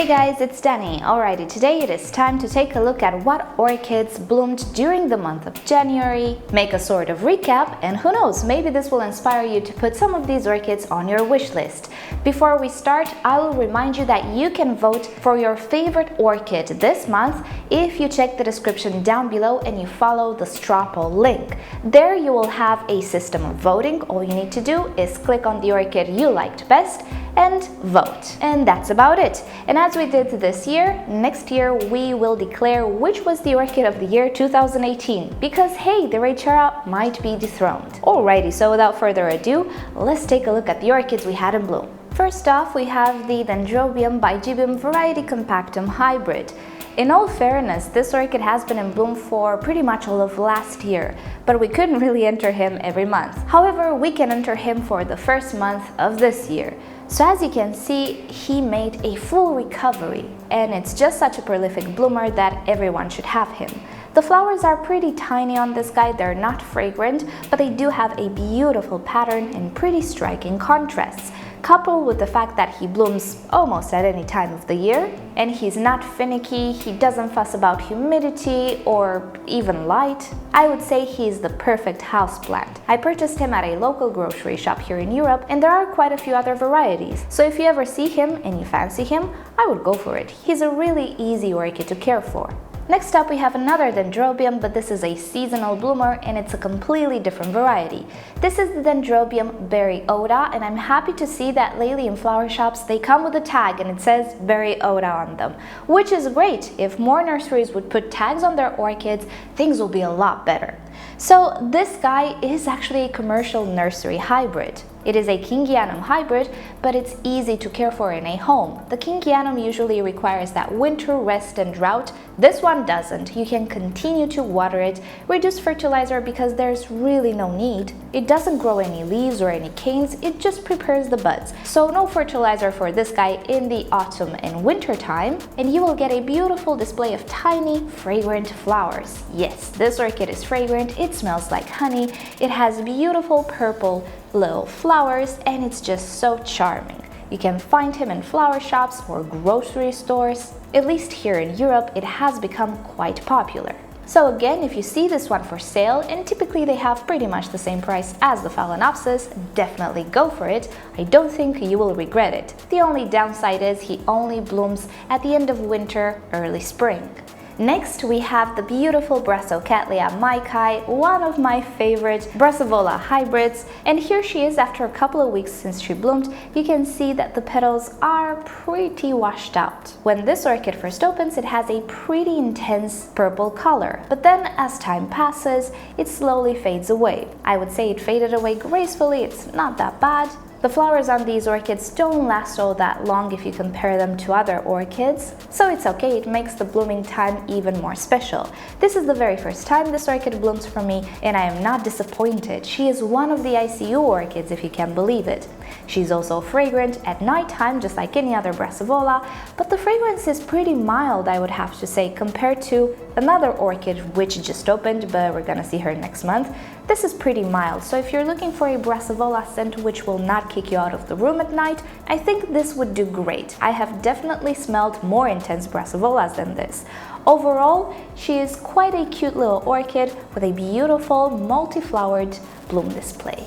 Hey guys, it's Danny. Alrighty, today it is time to take a look at what orchids bloomed during the month of January, make a sort of recap, and who knows, maybe this will inspire you to put some of these orchids on your wish list. Before we start, I will remind you that you can vote for your favorite orchid this month if you check the description down below and you follow the straw poll link. There you will have a system of voting. All you need to do is click on the orchid you liked best and vote. And that's about it. And as we did this year, next year we will declare which was the orchid of the year 2018, because hey, the Rachera might be dethroned. Alrighty, so without further ado, let's take a look at the orchids we had in bloom. First off, we have the Dendrobium biggibum variety compactum hybrid. In all fairness, this orchid has been in bloom for pretty much all of last year, but we couldn't really enter him every month. However, we can enter him for the first month of this year. So as you can see, he made a full recovery, and it's just such a prolific bloomer that everyone should have him. The flowers are pretty tiny on this guy, they're not fragrant, but they do have a beautiful pattern and pretty striking contrasts, coupled with the fact that he blooms almost at any time of the year, and he's not finicky, he doesn't fuss about humidity or even light. I would say he's the perfect houseplant. I purchased him at a local grocery shop here in Europe, and there are quite a few other varieties, so if you ever see him and you fancy him, I would go for it. He's a really easy orchid to care for. Next up we have another Dendrobium, but this is a seasonal bloomer and it's a completely different variety. This is the Dendrobium Berry Oda, and I'm happy to see that lately in flower shops they come with a tag and it says Berry Oda on them, which is great. If more nurseries would put tags on their orchids, things will be a lot better. So this guy is actually a commercial nursery hybrid. It is a Kingianum hybrid, but it's easy to care for in a home. The Kingianum usually requires that winter rest and drought. This one doesn't. You can continue to water it, reduce fertilizer because there's really no need. It doesn't grow any leaves or any canes, it just prepares the buds. So no fertilizer for this guy in the autumn and winter time, and you will get a beautiful display of tiny, fragrant flowers. Yes, this orchid is fragrant, it smells like honey, it has beautiful purple little flowers, and it's just so charming. You can find him in flower shops or grocery stores. At least here in Europe, it has become quite popular. So again, if you see this one for sale, and typically they have pretty much the same price as the Phalaenopsis, definitely go for it. I don't think you will regret it. The only downside is he only blooms at the end of winter, early spring. Next, we have the beautiful Cattleya Maikai, one of my favorite Brassavola hybrids, and here she is after a couple of weeks since she bloomed. You can see that the petals are pretty washed out. When this orchid first opens, it has a pretty intense purple color, but then as time passes, it slowly fades away. I would say it faded away gracefully, it's not that bad. The flowers on these orchids don't last all that long if you compare them to other orchids, so it's okay, it makes the blooming time even more special. This is the very first time this orchid blooms for me, and I am not disappointed. She is one of the ICU orchids, if you can believe it. She's also fragrant at nighttime, just like any other Brassavola, but the fragrance is pretty mild, I would have to say, compared to another orchid which just opened, but we're gonna see her next month. This is pretty mild, so if you're looking for a Brassavola scent which will not kick you out of the room at night, I think this would do great. I have definitely smelled more intense Brassavolas than this. Overall, she is quite a cute little orchid with a beautiful multi-flowered bloom display.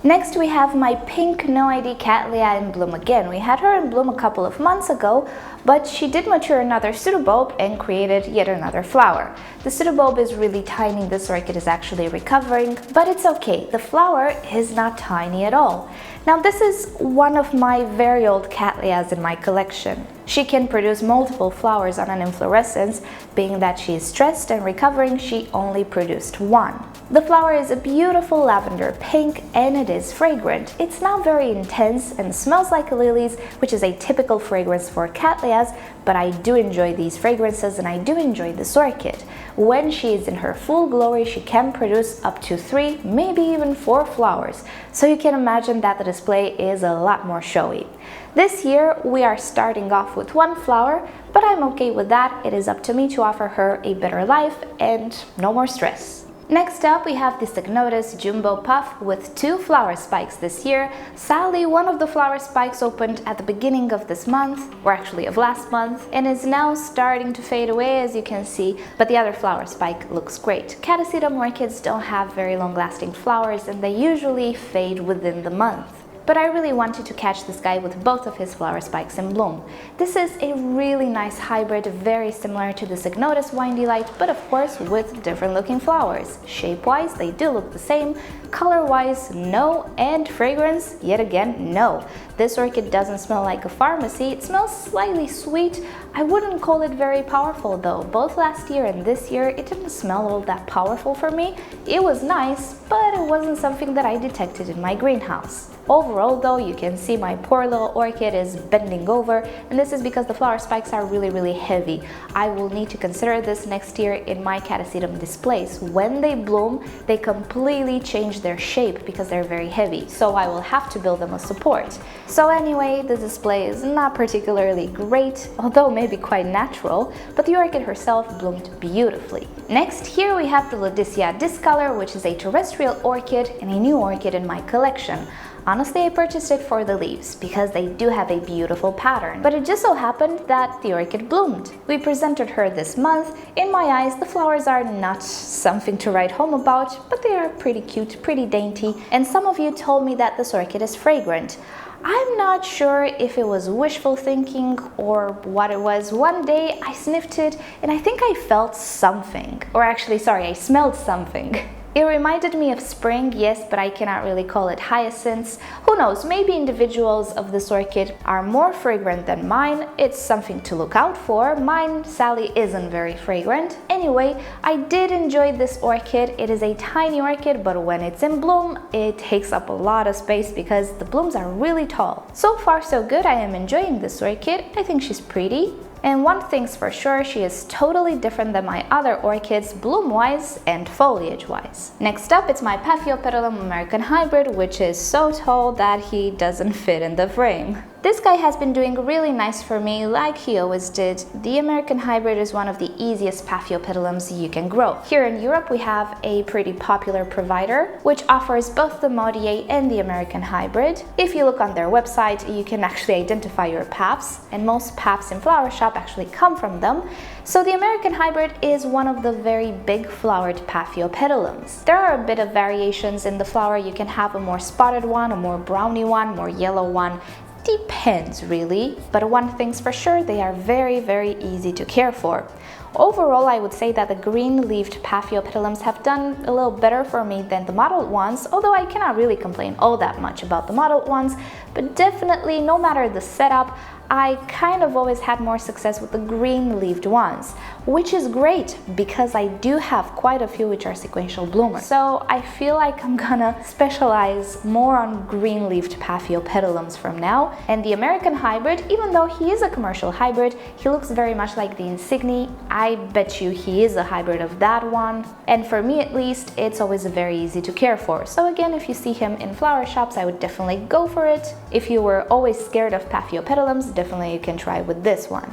Next we have my pink NoID Cattleya in bloom again. We had her in bloom a couple of months ago, but she did mature another pseudobulb and created yet another flower. The pseudobulb is really tiny, this orchid is actually recovering, but it's okay, the flower is not tiny at all. Now this is one of my very old Cattleyas in my collection. She can produce multiple flowers on an inflorescence, being that she is stressed and recovering, she only produced one. The flower is a beautiful lavender pink and it is fragrant. It's not very intense and smells like lilies, which is a typical fragrance for Cattleyas, but I do enjoy these fragrances and I do enjoy this orchid. When she is in her full glory, she can produce up to 3, maybe even 4 flowers, so you can imagine that the display is a lot more showy. This year we are starting off with 1 flower, but I'm okay with that. It is up to me to offer her a better life and no more stress. Next up, we have the Cycnodes Jumbo Puff with 2 flower spikes this year. Sadly, one of the flower spikes opened at the beginning of this month, or actually of last month, and is now starting to fade away, as you can see, but the other flower spike looks great. Cattleya orchids don't have very long-lasting flowers, and they usually fade within the month. But I really wanted to catch this guy with both of his flower spikes in bloom. This is a really nice hybrid, very similar to the Cycnodes Windy Light, but of course with different looking flowers. Shape-wise, they do look the same. Color-wise, no. And fragrance, yet again, no. This orchid doesn't smell like a pharmacy. It smells slightly sweet. I wouldn't call it very powerful though. Both last year and this year, it didn't smell all that powerful for me. It was nice, but it wasn't something that I detected in my greenhouse. Overall though, you can see my poor little orchid is bending over, and this is because the flower spikes are really heavy. I will need to consider this next year in my Cattleya displays. When they bloom, they completely change their shape because they're very heavy, so I will have to build them a support. So anyway, the display is not particularly great, although maybe quite natural, but the orchid herself bloomed beautifully. Next, here we have the Lodicea discolor, which is a terrestrial orchid and a new orchid in my collection. Honestly, I purchased it for the leaves because they do have a beautiful pattern, but it just so happened that the orchid bloomed. We presented her this month. In my eyes, the flowers are not something to write home about, but they are pretty cute, pretty dainty, and some of you told me that this orchid is fragrant. I'm not sure if it was wishful thinking or what it was. One day I sniffed it and I think I felt something, or actually, sorry, I smelled something. It reminded me of spring, yes, but I cannot really call it hyacinths. Who knows, maybe individuals of this orchid are more fragrant than mine. It's something to look out for. Mine, sadly, isn't very fragrant. Anyway, I did enjoy this orchid. It is a tiny orchid, but when it's in bloom, it takes up a lot of space because the blooms are really tall. So far, so good. I am enjoying this orchid. I think she's pretty. And one thing's for sure, she is totally different than my other orchids, bloom-wise and foliage-wise. Next up, it's my Paphiopedilum American Hybrid, which is so tall that he doesn't fit in the frame. This guy has been doing really nice for me, like he always did. The American Hybrid is one of the easiest Paphiopedilums you can grow. Here in Europe, we have a pretty popular provider, which offers both the Modier and the American Hybrid. If you look on their website, you can actually identify your paps, and most paps in Flower Shop actually come from them. So the American Hybrid is one of the very big flowered Paphiopedilums. There are a bit of variations in the flower. You can have a more spotted one, a more browny one, more yellow one. Depends really, but one thing's for sure, they are very easy to care for. Overall, I would say that the green-leaved Paphiopedilums have done a little better for me than the mottled ones, although I cannot really complain all that much about the mottled ones, but definitely, no matter the setup, I kind of always had more success with the green-leaved ones, which is great because I do have quite a few which are sequential bloomers. So I feel like I'm gonna specialize more on green-leaved Paphiopedilums from now. And the American Hybrid, even though he is a commercial hybrid, he looks very much like the Insigni. I bet you he is a hybrid of that one. And for me at least, it's always very easy to care for. So again, if you see him in flower shops, I would definitely go for it. If you were always scared of Paphiopedilums, definitely you can try with this one.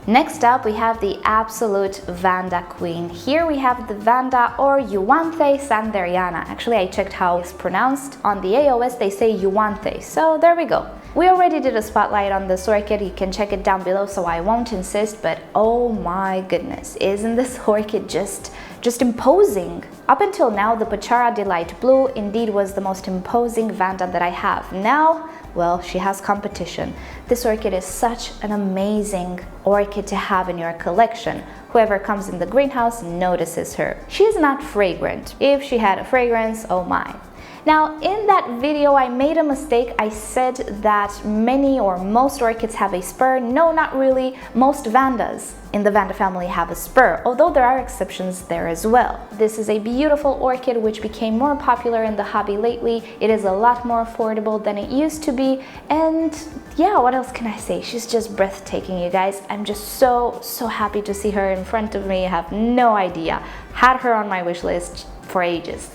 Next up, we have the absolute Vanda Queen. Here we have the Vanda or Euanthe sanderiana. Actually, I checked how it's pronounced. On the AOS, they say Euanthe, so there we go. We already did a spotlight on this orchid. You can check it down below, so I won't insist, but oh my goodness, isn't this orchid just imposing? Up until now, the Pachara Delight Blue indeed was the most imposing Vanda that I have. Now, well, she has competition. This orchid is such an amazing orchid to have in your collection. Whoever comes in the greenhouse notices her. She is not fragrant. If she had a fragrance, oh my. Now, in that video, I made a mistake. I said that many or most orchids have a spur. No, not really. Most Vandas in the Vanda family have a spur, although there are exceptions there as well. This is a beautiful orchid which became more popular in the hobby lately. It is a lot more affordable than it used to be, and yeah, what else can I say? She's just breathtaking, you guys. I'm just so happy to see her in front of me. I have no idea. Had her on my wish list for ages.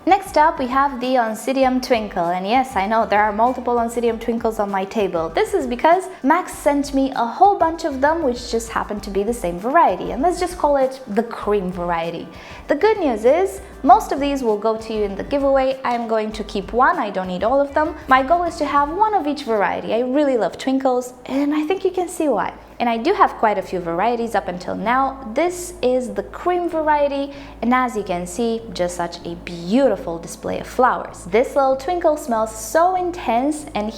Next up, we have the Oncidium Twinkle, and yes, I know there are multiple Oncidium Twinkles on my table. This is because Max sent me a whole bunch of them which just happen to be the same variety, and let's just call it the cream variety. The good news is most of these will go to you in the giveaway. I'm going to keep one, I don't need all of them. My goal is to have one of each variety. I really love twinkles, and I think you can see why. And I do have quite a few varieties up until now. This is the cream variety, and as you can see, just such a beautiful display of flowers. This little twinkle smells so intense, and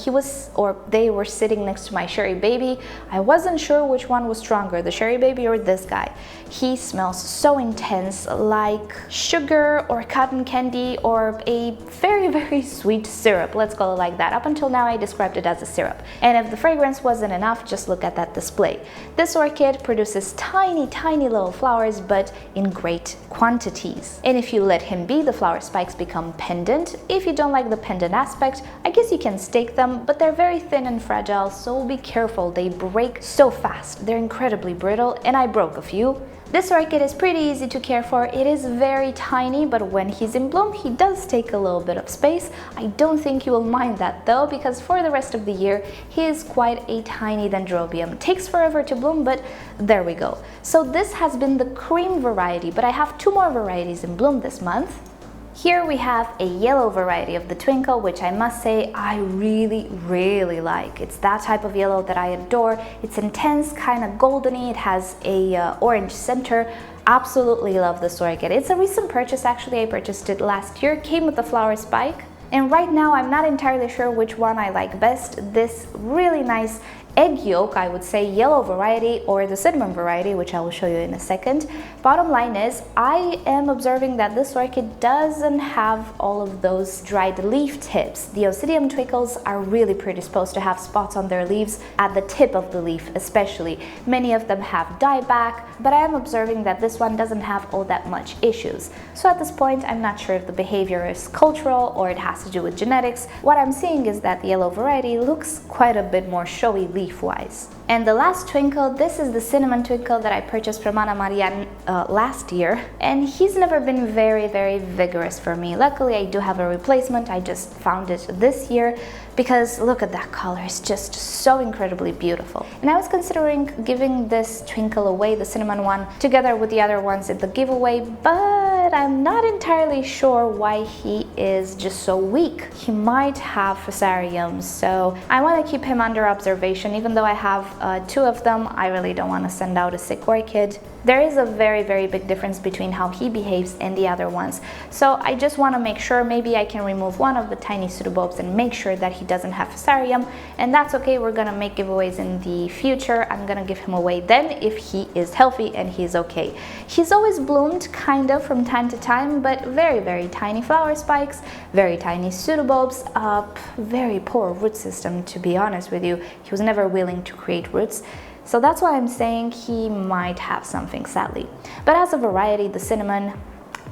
they were sitting next to my Sherry Baby. I wasn't sure which one was stronger, the Sherry Baby or this guy. He smells so intense, like sugar or cotton candy or a very, very sweet syrup. Let's call it like that. Up until now, I described it as a syrup. And if the fragrance wasn't enough, just look at that display. This orchid produces tiny, tiny little flowers, but in great quantities. And if you let him be, the flower spikes become pendant. If you don't like the pendant aspect, I guess you can stake them, but they're very thin and fragile, so be careful. They break so fast. They're incredibly brittle, and I broke a few. This orchid is pretty easy to care for. It is very tiny, but when he's in bloom, he does take a little bit of space. I don't think you will mind that though, because for the rest of the year, he is quite a tiny dendrobium. It takes forever to bloom, but there we go. So this has been the cream variety, but I have two more varieties in bloom this month. Here we have a yellow variety of the Twinkle, which I must say I really, really like. It's that type of yellow that I adore. It's intense, kind of goldeny. It has a orange center. Absolutely love this orchid. It's a recent purchase, actually. I purchased it last year. Came with the flower spike. And right now I'm not entirely sure which one I like best. This really nice egg yolk, I would say, yellow variety, or the cinnamon variety, which I will show you in a second. Bottom line is, I am observing that this orchid doesn't have all of those dried leaf tips. The Oncidium Twinkles are really predisposed to have spots on their leaves at the tip of the leaf especially. Many of them have dieback, but I am observing that this one doesn't have all that much issues. So at this point, I'm not sure if the behavior is cultural or it has to do with genetics. What I'm seeing is that the yellow variety looks quite a bit more showy leaf-wise. And the last Twinkle, this is the Cinnamon Twinkle that I purchased from Ana Maria last year, and he's never been very, very vigorous for me. Luckily, I do have a replacement. I just found it this year because look at that color. It's just so incredibly beautiful. And I was considering giving this Twinkle away, the cinnamon one, together with the other ones in the giveaway, but I'm not entirely sure why he is just so weak. He might have fusarium, so I want to keep him under observation. Even though I have two of them, I really don't want to send out a sick orchid. There is a very, very big difference between how he behaves and the other ones. So I just want to make sure maybe I can remove one of the tiny pseudobulbs and make sure that he doesn't have fusarium, and that's okay. We're gonna make giveaways in the future. I'm gonna give him away then if he is healthy and he's okay. He's always bloomed kind of from time to time, but very, very tiny flower spikes, very tiny pseudobulbs, very poor root system, to be honest with you. He was never willing to create roots. So that's why I'm saying he might have something, sadly. But as a variety, the cinnamon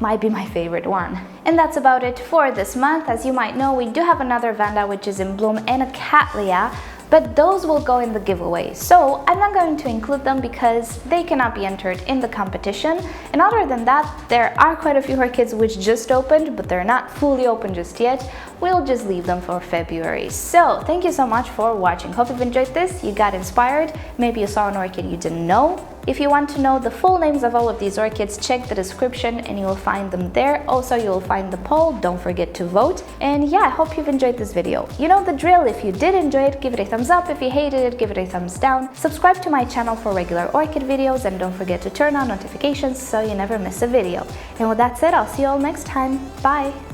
might be my favorite one. And that's about it for this month. As you might know, we do have another Vanda which is in bloom and a Cattleya, but those will go in the giveaway. So I'm not going to include them because they cannot be entered in the competition. And other than that, there are quite a few orchids which just opened, but they're not fully open just yet. We'll just leave them for February. So thank you so much for watching. Hope you've enjoyed this. You got inspired. Maybe you saw an orchid you didn't know. If you want to know the full names of all of these orchids, check the description and you will find them there. Also, you will find the poll. Don't forget to vote. And yeah, I hope you've enjoyed this video. You know the drill. If you did enjoy it, give it a thumbs up. If you hated it, give it a thumbs down. Subscribe to my channel for regular orchid videos, and don't forget to turn on notifications so you never miss a video. And with that said, I'll see you all next time. Bye!